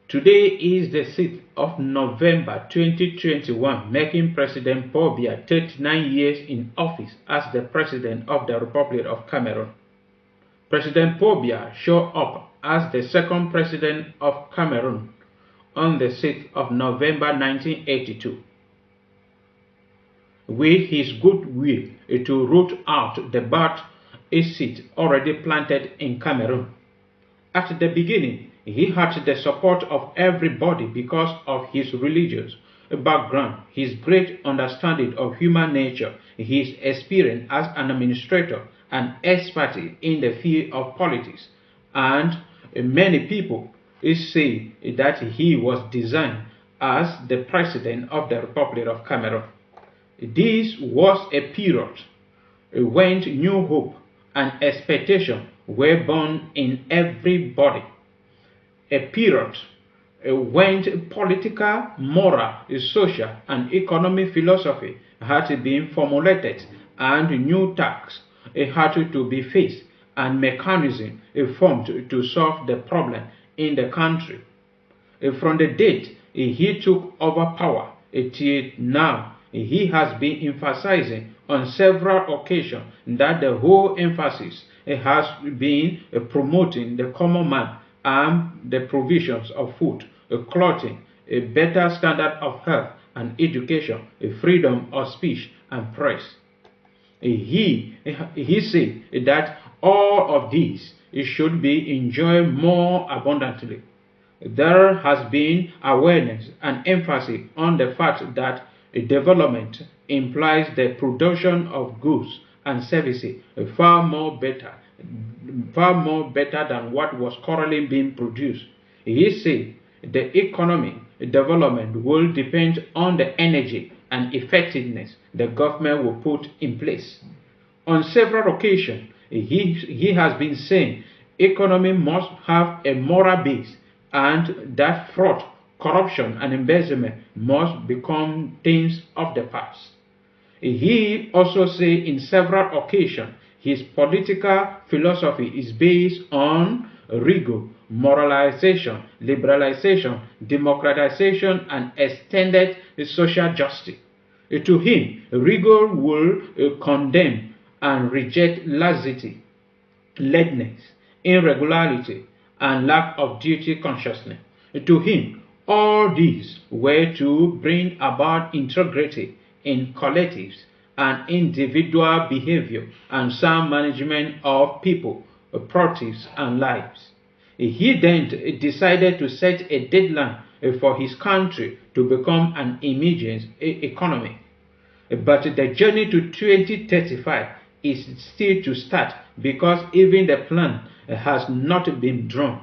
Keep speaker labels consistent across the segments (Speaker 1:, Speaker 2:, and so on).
Speaker 1: Today is the 6th of November 2021, making President Paul Biya 39 years in office as the President of the Republic of Cameroon. President Paul Biya showed up as the second President of Cameroon on the 6th of November 1982. With his goodwill to root out the bad seed already planted in Cameroon. At the beginning, he had the support of everybody because of his religious background, his great understanding of human nature, his experience as an administrator and expertise in the field of politics, and many people say that he was designed as the President of the Republic of Cameroon. This was a period when new hope and expectation were born in everybody. A period when political, moral, social, and economic philosophy had been formulated and new tasks had to be faced and mechanisms formed to solve the problem in the country. From the date he took over power till now, he has been emphasizing on several occasions that the whole emphasis has been promoting the common man and the provisions of food, clothing, a better standard of health and education, freedom of speech and press. He said that all of these should be enjoyed more abundantly. There has been awareness and emphasis on the fact that development implies the production of goods and services far more better than what was currently being produced. He said the economic development will depend on the energy and effectiveness the government will put in place. On several occasions, he has been saying economy must have a moral base and that fraud, corruption, and embezzlement must become things of the past. He also said in several occasions his political philosophy is based on rigor, moralization, liberalization, democratization, and extended social justice. To him, rigor will condemn and reject laxity, lateness, irregularity, and lack of duty consciousness. To him, all these were to bring about integrity in collectives and individual behavior and sound management of people, properties, and lives. He then decided to set a deadline for his country to become an emerging economy. But the journey to 2035 is still to start because even the plan has not been drawn.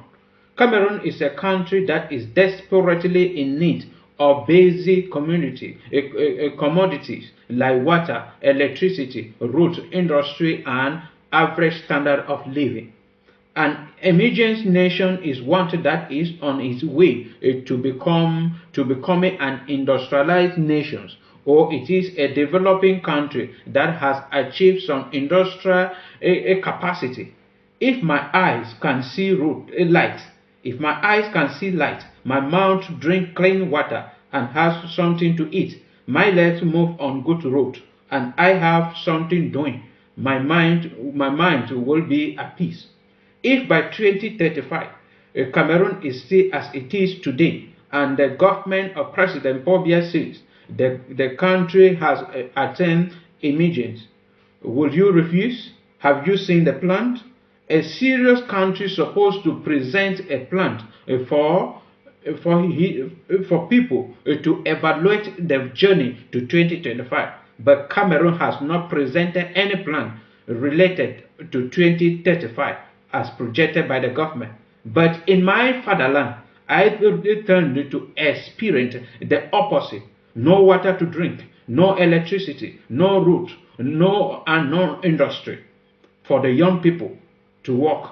Speaker 1: Cameroon is a country that is desperately in need of basic commodities like water, electricity, road, industry, and average standard of living. An emerging nation is one that is on its way to becoming an industrialized nation, or it is a developing country that has achieved some industrial capacity. If my eyes can see light, if my eyes can see light, my mouth drink clean water and has something to eat, my legs move on good road, and I have something doing, my mind will be at peace. If by 2035 Cameroon is still as it is today, and the government of President Paul Biya says the country has attained emergence, will you refuse? Have you seen the plan? A serious country is supposed to present a plan for people to evaluate the journey to 2025. But Cameroon has not presented any plan related to 2035 as projected by the government. But in my fatherland, I turned to experience the opposite. No water to drink, no electricity, no road, no industry for the young people to work.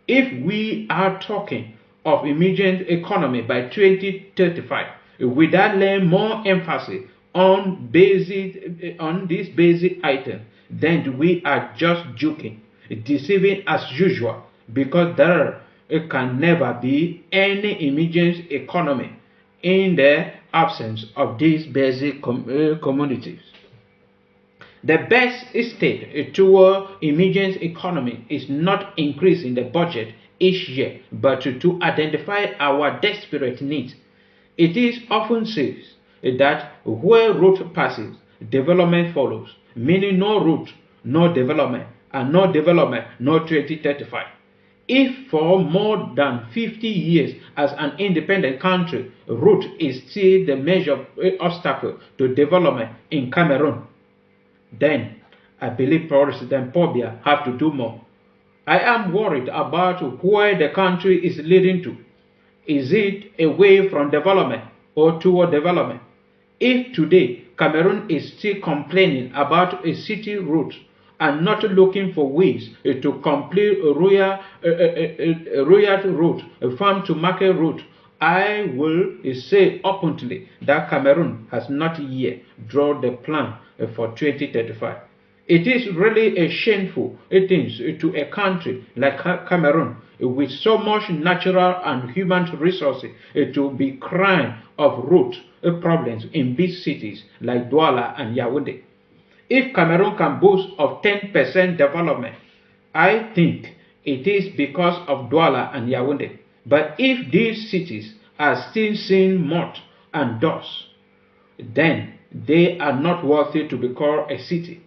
Speaker 1: If we are talking of emerging economy by 2035, without laying more emphasis on this basic item, then we are just joking, deceiving as usual, because there It can never be any emergent economy in the absence of these basic commodities. The best step toward emergent economy is not increasing the budget each year, but to identify our desperate needs. It is often said that where road passes, development follows, meaning no road, no development, and no development, no 2035. If for more than 50 years as an independent country, road is still the major obstacle to development in Cameroon, then I believe President Pobia have to do more. I am worried about where the country is leading to. Is it away from development or toward development? If today Cameroon is still complaining about a city route and not looking for ways to complete a royal route, a farm to market route, I will say openly that Cameroon has not yet drawn the plan for 2035. It is really a shameful thing to a country like Cameroon with so much natural and human resources to be crying of road problems in big cities like Douala and Yaoundé. If Cameroon can boast of 10% development, I think it is because of Douala and Yaoundé. But if these cities are still seeing mud and dust, then they are not worthy to be called a city.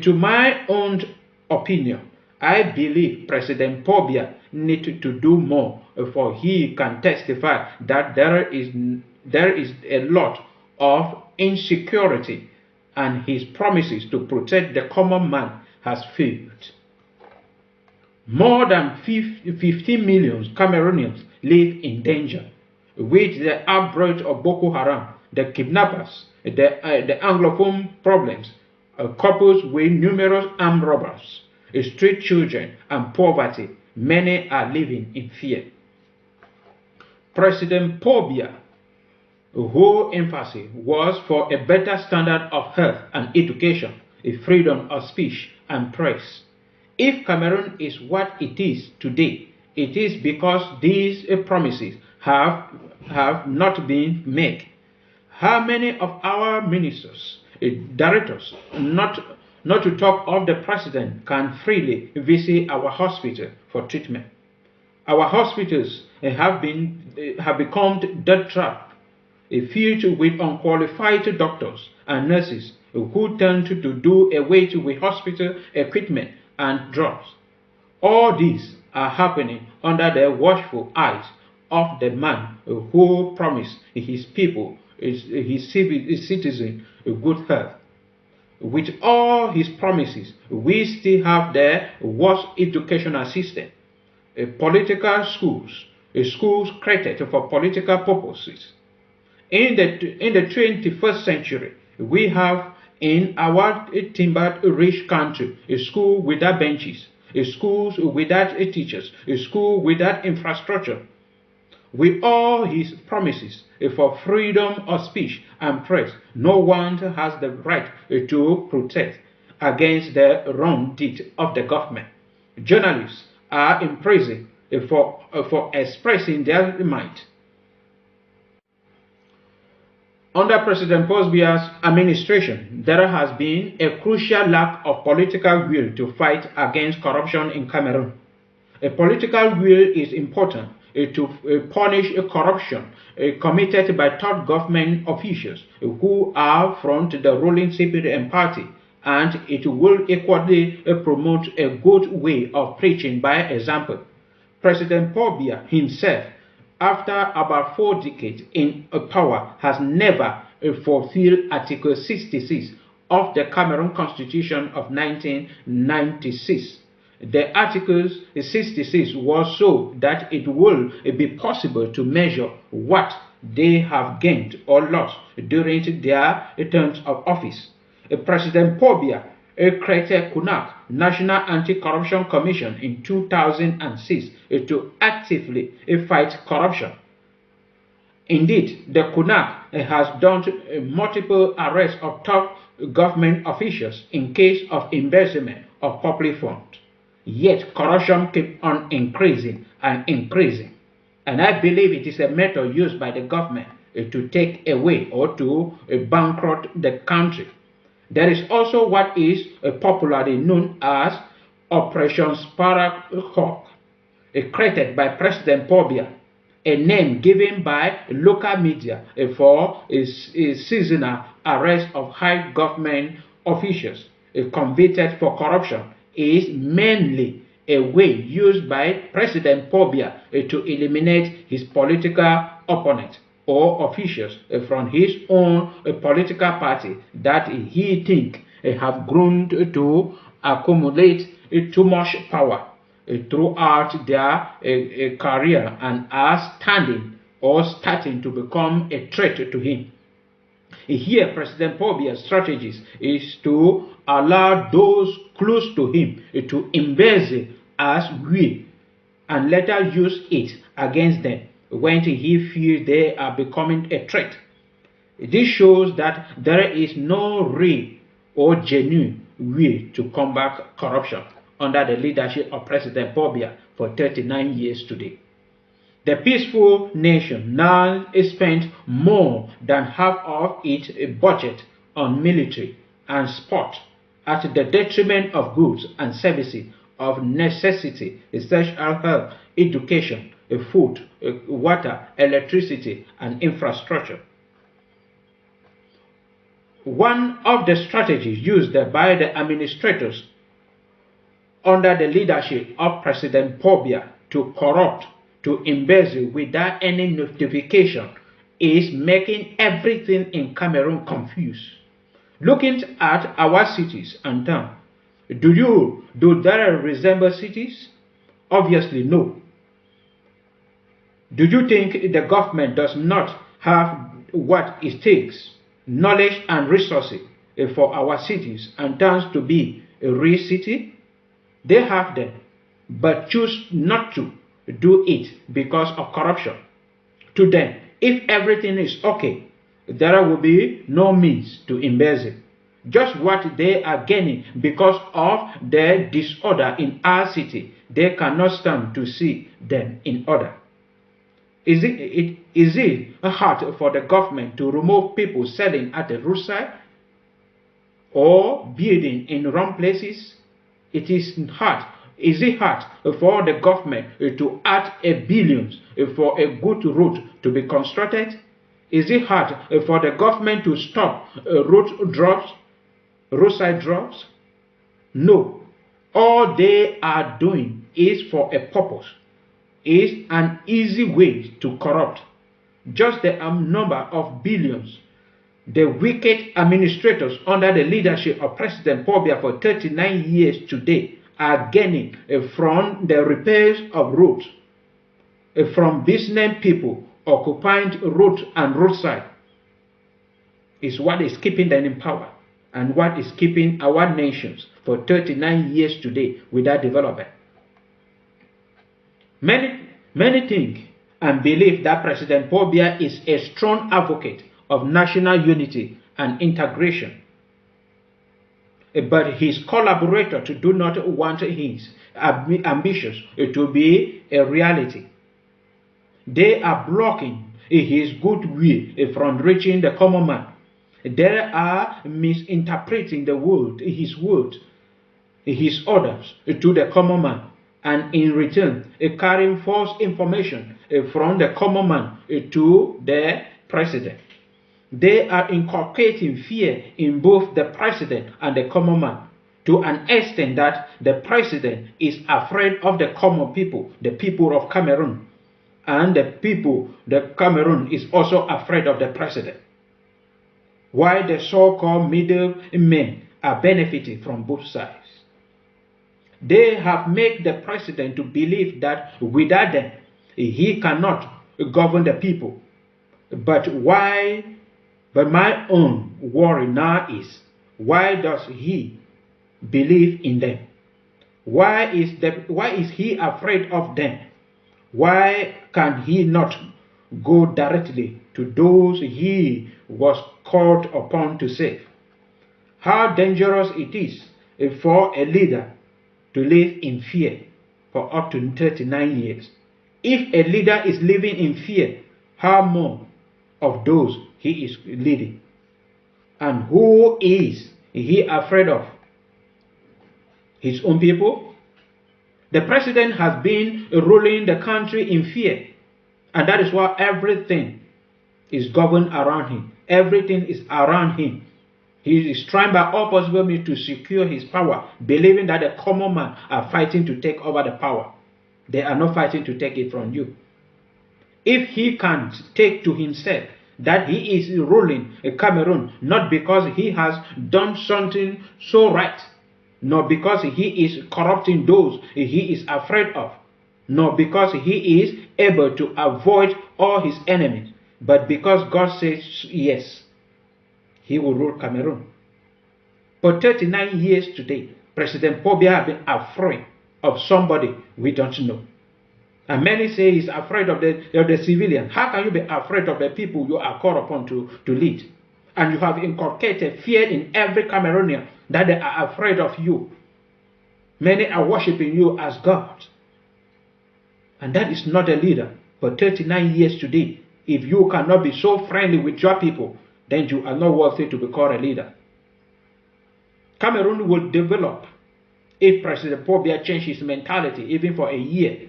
Speaker 1: To my own opinion, I believe President Pobia needs to do more, for he can testify that there is a lot of insecurity and his promises to protect the common man has failed. More than 15 million Cameroonians live in danger. With the outbreak of Boko Haram, the kidnappers, the Anglophone problems, coupled with numerous armed robbers, street children, and poverty, many are living in fear. President Pobia, whose emphasis was for a better standard of health and education, a freedom of speech and press. If Cameroon is what it is today, it is because these promises have not been made. How many of our ministers, directors, not to talk of the president, can freely visit our hospital for treatment? Our hospitals have become death trap, filled with unqualified doctors and nurses who tend to do away with hospital equipment and drugs. All these are happening under the watchful eyes of the man who promised his people, his citizens, good health. With all his promises, we still have the worst educational system, political schools, schools created for political purposes. In the 21st century, we have in our timber-rich country a school without benches, schools without teachers, a school without infrastructure. With all his promises for freedom of speech and press, no one has the right to protest against the wrong deed of the government. Journalists are in prison for expressing their mind. Under President Pobia's administration, there has been a crucial lack of political will to fight against corruption in Cameroon. A political will is important to punish corruption committed by top government officials who are from the ruling CPDM party, and it will equally promote a good way of preaching by example. President Pobia himself, after about 4 decades in power, has never fulfilled Article 66 of the Cameroon Constitution of 1996. The Article 66 was so that it will be possible to measure what they have gained or lost during their terms of office. President Pobia created CONAC, National Anti-Corruption Commission, in 2006 to actively fight corruption. Indeed, the CONAC has done multiple arrests of top government officials in case of embezzlement of public funds. Yet corruption keeps on increasing and increasing. And I believe it is a method used by the government to take away or to bankrupt the country. There is also what is popularly known as Operation Sparrowhawk, created by President Paul Biya, a name given by local media for a seasonal arrest of high government officials convicted for corruption, is mainly a way used by President Paul Biya to eliminate his political opponents or officials from his own political party that he thinks have grown to accumulate too much power throughout their career and are standing or starting to become a threat to him. Here, President Paul Biya's strategies is to allow those close to him to embezzle as we and later use it against them when he feels they are becoming a threat. This shows that there is no real or genuine way to combat corruption under the leadership of President Paul Biya for 39 years today. The peaceful nation now spends more than half of its budget on military and sport at the detriment of goods and services of necessity such as health, education, food, water, electricity, and infrastructure. One of the strategies used by the administrators under the leadership of President Paul Biya to corrupt, to embezzle without any notification is making everything in Cameroon confused. Looking at our cities and towns, do they resemble cities? Obviously no. Do you think the government does not have what it takes, knowledge and resources, for our cities and towns to be a real city? They have them, but choose not to do it because of corruption. To them, if everything is okay, there will be no means to embezzle. Just what they are gaining because of their disorder in our city, they cannot stand to see them in order. Is it hard for the government to remove people selling at the roadside or building in wrong places? It is hard. Is it hard for the government to add billions for a good road to be constructed? Is it hard for the government to stop roadside drops? No. All they are doing is for a purpose. Is an easy way to corrupt. Just the number of billions the wicked administrators under the leadership of President Paul Biya for 39 years today are gaining from the repairs of roads, from business people occupying roads and roadside, is what is keeping them in power and what is keeping our nations for 39 years today without development. Many think and believe that President Paul Biya is a strong advocate of national unity and integration. But his collaborators do not want his ambitions to be a reality. They are blocking his goodwill from reaching the common man. They are misinterpreting his words, his orders to the common man, and in return carrying false information from the common man to the president. They are inculcating fear in both the president and the common man to an extent that the president is afraid of the common people, the people of Cameroon, and the Cameroon is also afraid of the president. While the so-called middlemen are benefiting from both sides. They have made the president to believe that without them, he cannot govern the people. But my own worry now is, why does he believe in them? Why is he afraid of them? Why can he not go directly to those he was called upon to save? How dangerous it is for a leader to live in fear for up to 39 years. If a leader is living in fear, how more of those he is leading? And who is he afraid of? His own people? The president has been ruling the country in fear, and that is why everything is governed around him. Everything is around him. He is trying by all possible means to secure his power, believing that the common man are fighting to take over the power. They are not fighting to take it from you. If he can't take to himself that he is ruling Cameroon, not because he has done something so right, nor because he is corrupting those he is afraid of, nor because he is able to avoid all his enemies, but because God says yes, he will rule Cameroon. For 39 years today, President Paul Biya has been afraid of somebody we don't know. And many say he's afraid of the civilian. How can you be afraid of the people you are called upon to lead? And you have inculcated fear in every Cameroonian that they are afraid of you. Many are worshiping you as God. And that is not a leader. For 39 years today, if you cannot be so friendly with your people, then you are not worthy to be called a leader. Cameroon will develop if President Paul Biya changes his mentality even for a year.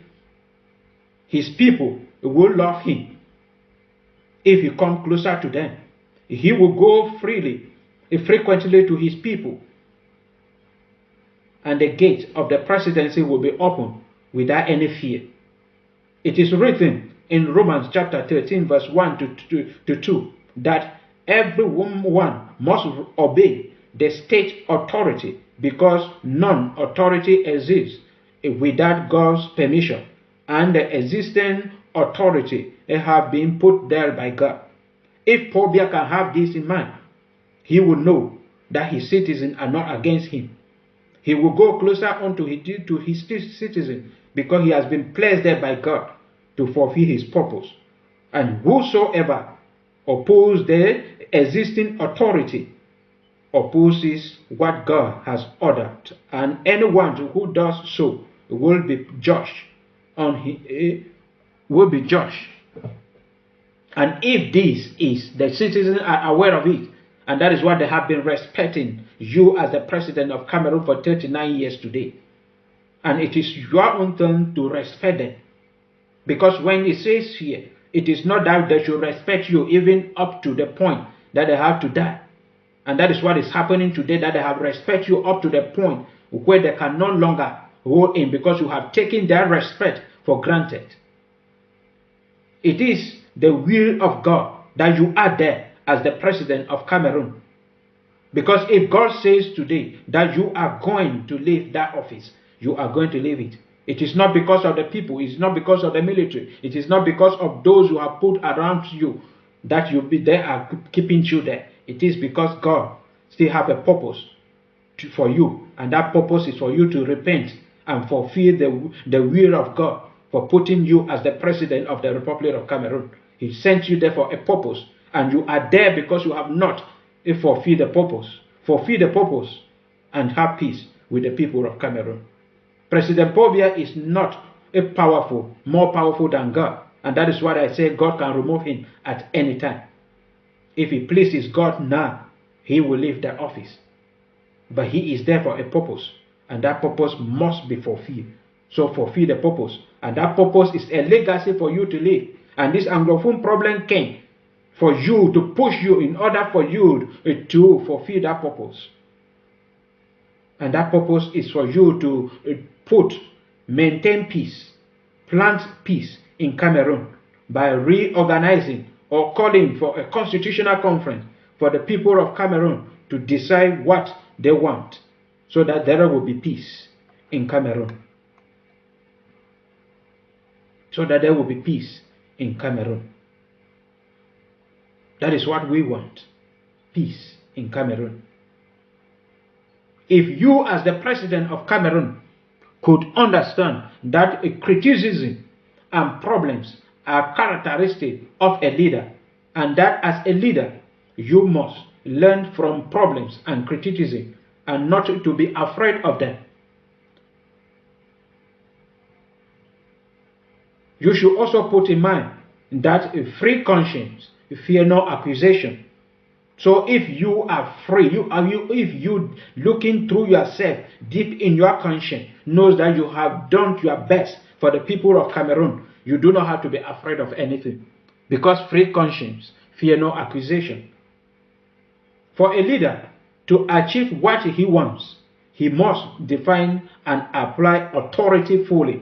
Speaker 1: His people will love him. If he comes closer to them, he will go freely, frequently to his people. And the gate of the presidency will be open without any fear. It is written in Romans chapter 13 verse 1 to 2 that everyone must obey the state authority because none authority exists without God's permission, and the existing authority have been put there by God. If Paul Biya can have this in mind, he will know that his citizens are not against him. He will go closer unto his citizens because he has been placed there by God to fulfill his purpose. And whosoever opposes the existing authority opposes what God has ordered, and anyone who does so will be judged. Will be judged. And if this is, the citizens are aware of it, and that is why they have been respecting you as the president of Cameroon for 39 years today. And it is your own turn to respect them. Because when it says here, it is not that they should respect you even up to the point that they have to die. And that is what is happening today, that they have respect you up to the point where they can no longer hold in because you have taken their respect for granted. It is the will of God that you are there as the president of Cameroon. Because if God says today that you are going to leave that office, you are going to leave it. It is not because of the people, it is not because of the military, it is not because of those who have put around you that they are keeping you there. It is because God still have a purpose for you, and that purpose is for you to repent and fulfill the will of God for putting you as the president of the Republic of Cameroon. He sent you there for a purpose, and you are there because you have not fulfilled the purpose. Fulfill the purpose and have peace with the people of Cameroon. President Paul Biya is not more powerful than God, and that is why I say God can remove him at any time. If he pleases God now, he will leave the office. But he is there for a purpose, and that purpose must be fulfilled. So fulfill the purpose, and that purpose is a legacy for you to live. And this Anglophone problem came for you to push you in order for you to fulfill that purpose. And that purpose is for you to maintain peace, plant peace in Cameroon by reorganizing or calling for a constitutional conference for the people of Cameroon to decide what they want so that there will be peace in Cameroon. So that there will be peace in Cameroon. That is what we want. Peace in Cameroon. If you as the president of Cameroon could understand that criticism and problems are characteristic of a leader, and that as a leader you must learn from problems and criticism and not to be afraid of them. You should also put in mind that a free conscience fear no accusation. So if you are free, if you looking through yourself deep in your conscience knows that you have done your best for the people of Cameroon, you do not have to be afraid of anything, because free conscience fear no accusation. For a leader to achieve what he wants, he must define and apply authority fully,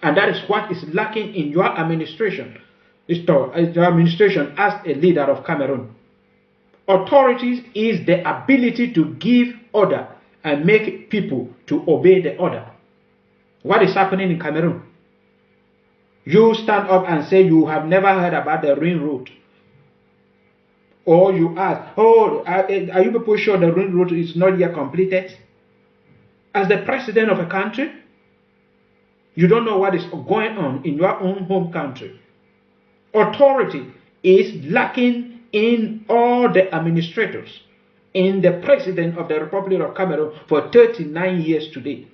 Speaker 1: and that is what is lacking in your administration. Your administration as a leader of Cameroon. Authority is the ability to give order and make people to obey the order. What is happening in Cameroon? You stand up and say you have never heard about the ring road. Or you ask, oh, are you people sure the ring road is not yet completed? As the president of a country, you don't know what is going on in your own home country. Authority is lacking in all the administrators, in the president of the Republic of Cameroon for 39 years today.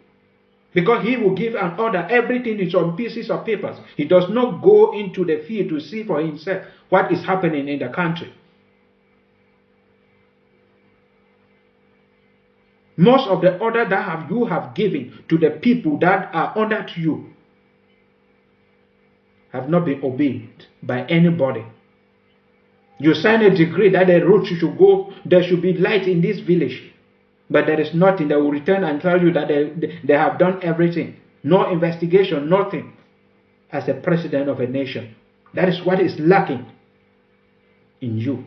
Speaker 1: Because he will give an order, everything is on pieces of papers. He does not go into the field to see for himself what is happening in the country. Most of the order that you have given to the people that are under to you have not been obeyed by anybody. You sign a decree that the road should go, there should be light in this village, but there is nothing. They will return and tell you that they have done everything. No investigation, nothing. As a president of a nation, that is what is lacking in you.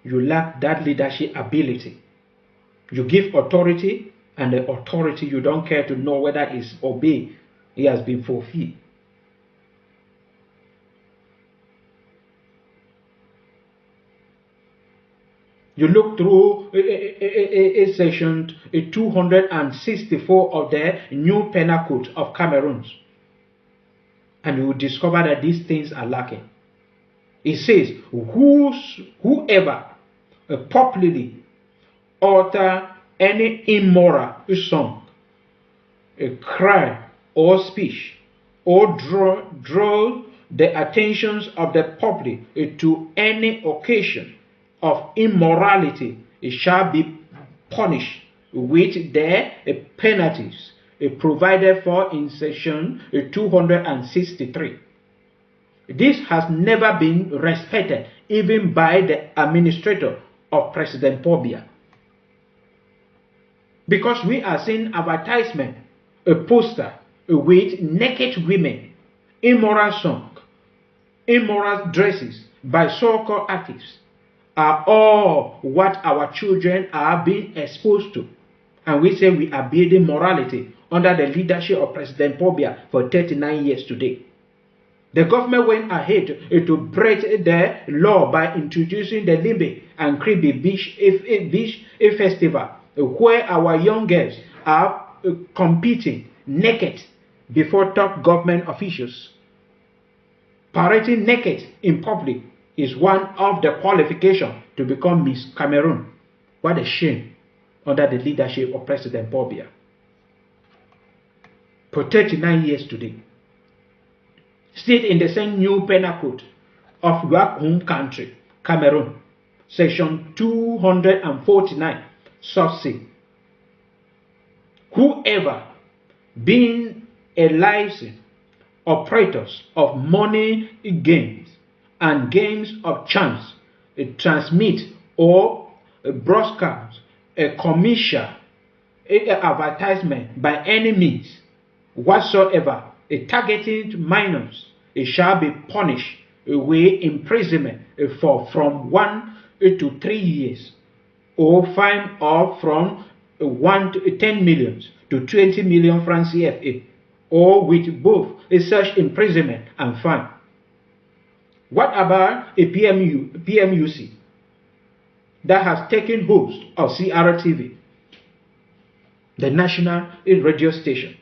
Speaker 1: You lack that leadership ability. You give authority, and the authority you don't care to know whether it's obeyed, it has been fulfilled. You look through section 264 of the new penal code of Cameroon, and you will discover that these things are lacking. It says, whoever publicly utter any immoral song, a cry or speech, or draw the attentions of the public to any occasion of immorality, it shall be punished with the penalties provided for in section 263. This has never been respected even by the administrator of President Paul Biya. Because we are seeing advertisement, a poster with naked women, immoral song, immoral dresses by so-called artists are all what our children are being exposed to. And we say we are building morality under the leadership of President Paul Biya for 39 years today. The government went ahead to break the law by introducing the Limbe and Kribi Beach Festival, where our young girls are competing naked before top government officials. Parading naked in public is one of the qualifications to become Miss Cameroon. What a shame under the leadership of President Paul Biya. For 39 years today. Still in the same new penal code of your home country, Cameroon, section 249, sub C. Whoever being a licensed operators of money games and games of chance transmit or broadcast a commercial advertisement by any means whatsoever targeting minors, it shall be punished with imprisonment for from 1 to 3 years, or fine of from 1 to 10 million to 20 million francs CFA, or with both such imprisonment and fine. What about a PMUC that has taken host of CRTV, the national radio station,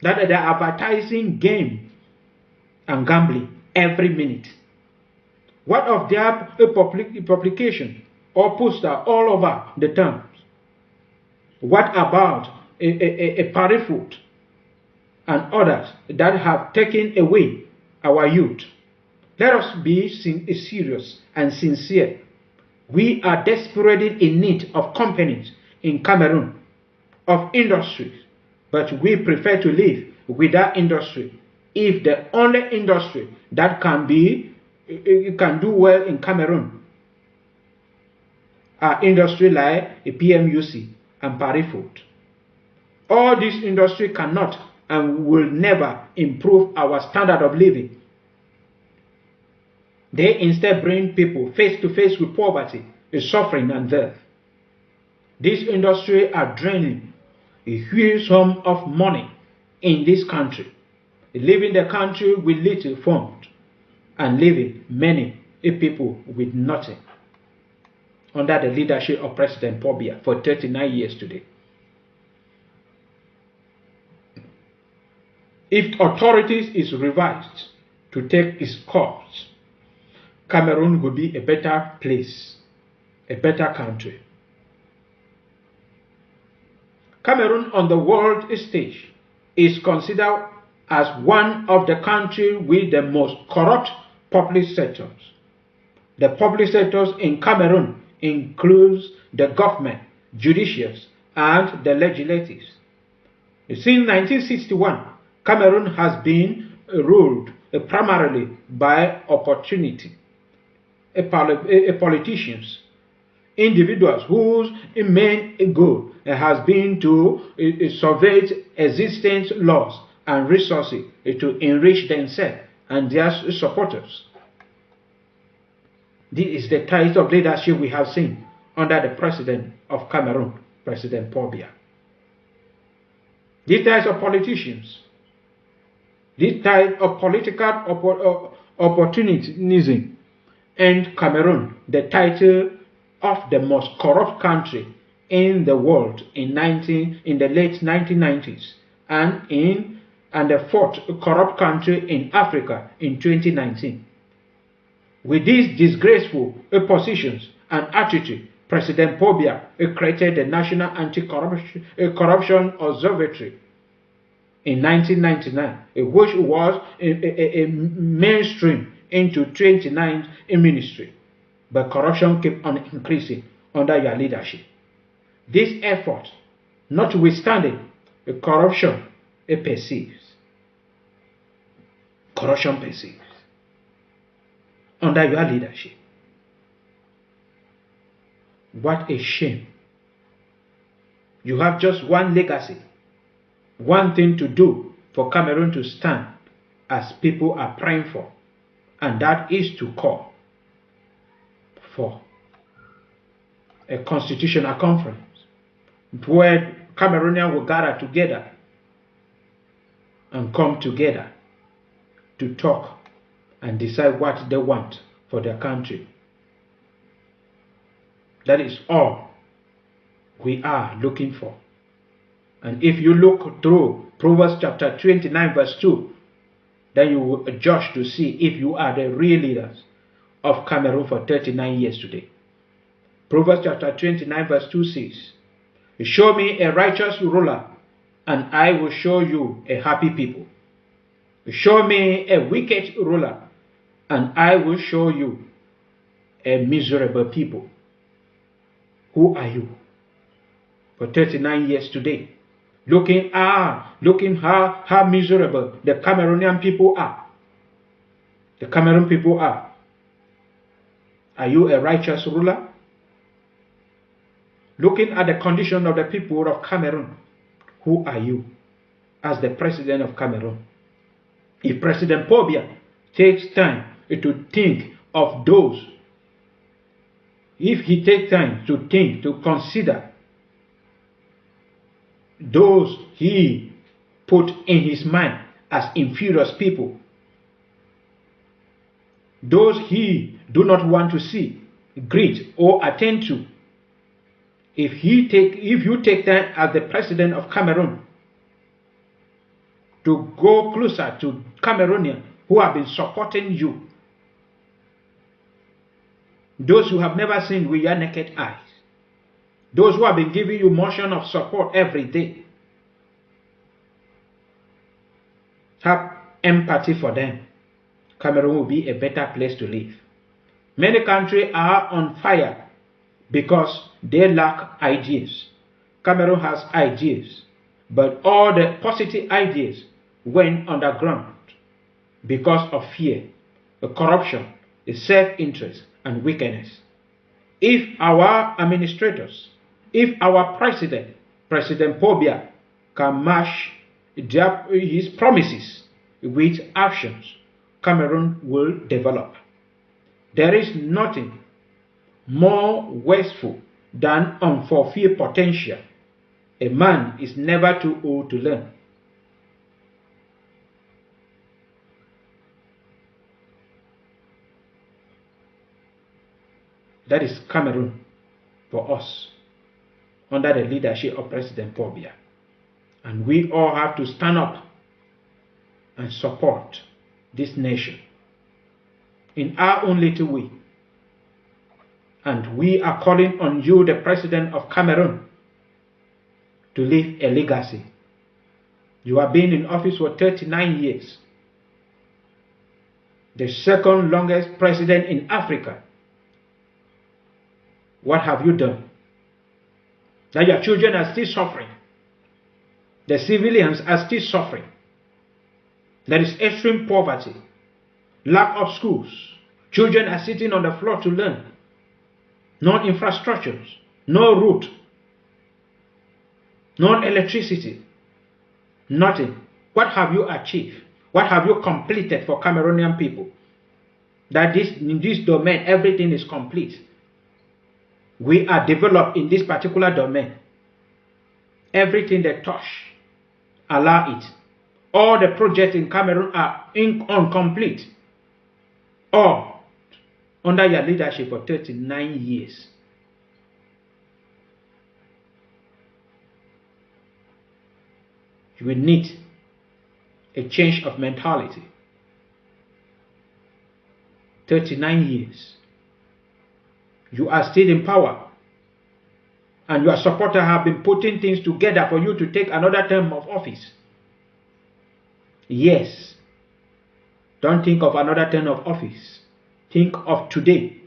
Speaker 1: that they are advertising game and gambling every minute? What of their publication or poster all over the towns? What about a Paris food and others that have taken away our youth. Let us be serious and sincere. We are desperately in need of companies in Cameroon, of industries, but we prefer to live without industry. If the only industry that can do well in Cameroon are industry like PMUC and Parifood. All these industries cannot and will never improve our standard of living. They instead bring people face to face with poverty, suffering, and death. These industries are draining a huge sum of money in this country, leaving the country with little fund and leaving many people with nothing under the leadership of President Paul Biya for 39 years today. If authorities is revised to take its course, Cameroon will be a better place, a better country. Cameroon on the world stage is considered as one of the countries with the most corrupt public sectors. The public sectors in Cameroon includes the government, judiciaries, and the legislatures. Since 1961, Cameroon has been ruled primarily by opportunity, politicians, individuals whose main goal has been to survey existing laws and resources to enrich themselves and their supporters. This is the type of leadership we have seen under the president of Cameroon, President Paul Biya. These types of politicians, this type of political opportunism earned Cameroon the title of the most corrupt country in the world in the late 1990s and the fourth corrupt country in Africa in 2019. With these disgraceful positions and attitude, President Paul Biya created the National Anti-Corruption Observatory in 1999, which was a mainstream into 29 ministry. But corruption kept on increasing under your leadership. This effort, notwithstanding, corruption persists. Corruption persists under your leadership. What a shame. You have just one legacy, one thing to do for Cameroon to stand as people are praying for, and that is to call for a constitutional conference where Cameroonians will gather together and come together to talk and decide what they want for their country. That is all we are looking for. And if you look through Proverbs chapter 29 verse 2, then you will judge to see if you are the real leaders of Cameroon for 39 years today. Proverbs chapter 29 verse 2 says, "Show me a righteous ruler, and I will show you a happy people. Show me a wicked ruler, and I will show you a miserable people." Who are you? For 39 years today, looking how miserable the Cameroonian people are. The Cameroon people are. Are you a righteous ruler? Looking at the condition of the people of Cameroon, who are you as the president of Cameroon? If President Paul Biya takes time to think of those, if he takes time to think, to consider those he put in his mind as inferior people, those he do not want to see, greet, or attend to, if you take time as the president of Cameroon to go closer to Cameroonians who have been supporting you, those who have never seen with your naked eyes, those who have been giving you motion of support every day, have empathy for them, Cameroon will be a better place to live. Many countries are on fire because they lack ideas. Cameroon has ideas, but all the positive ideas went underground because of fear, the corruption, the self-interest, and wickedness. If our administrators, if our president, President Paul Biya, can match his promises with actions, Cameroon will develop. There is nothing more wasteful than unfulfilled potential. A man is never too old to learn. That is Cameroon for us, under the leadership of President Paul Biya. And we all have to stand up and support this nation in our own little way. And we are calling on you, the President of Cameroon, to leave a legacy. You have been in office for 39 years. The second longest president in Africa. What have you done? That your children are still suffering. The civilians are still suffering. There is extreme poverty, lack of schools. Children are sitting on the floor to learn. No infrastructures, no road, no electricity, nothing. What have you achieved? What have you completed for Cameroonian people? That in this domain, everything is complete. We are developed in this particular domain. Everything they touch, allow it. All the projects in Cameroon are incomplete. All under your leadership for 39 years. You will need a change of mentality. 39 years. You are still in power. And your supporters have been putting things together for you to take another term of office. Yes. Don't think of another term of office. Think of today.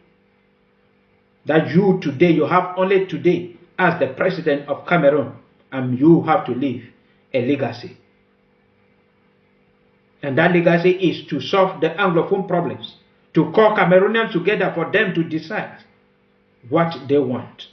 Speaker 1: That you today, you have only today as the president of Cameroon, and you have to leave a legacy. And that legacy is to solve the Anglophone problems, to call Cameroonians together for them to decide what they want.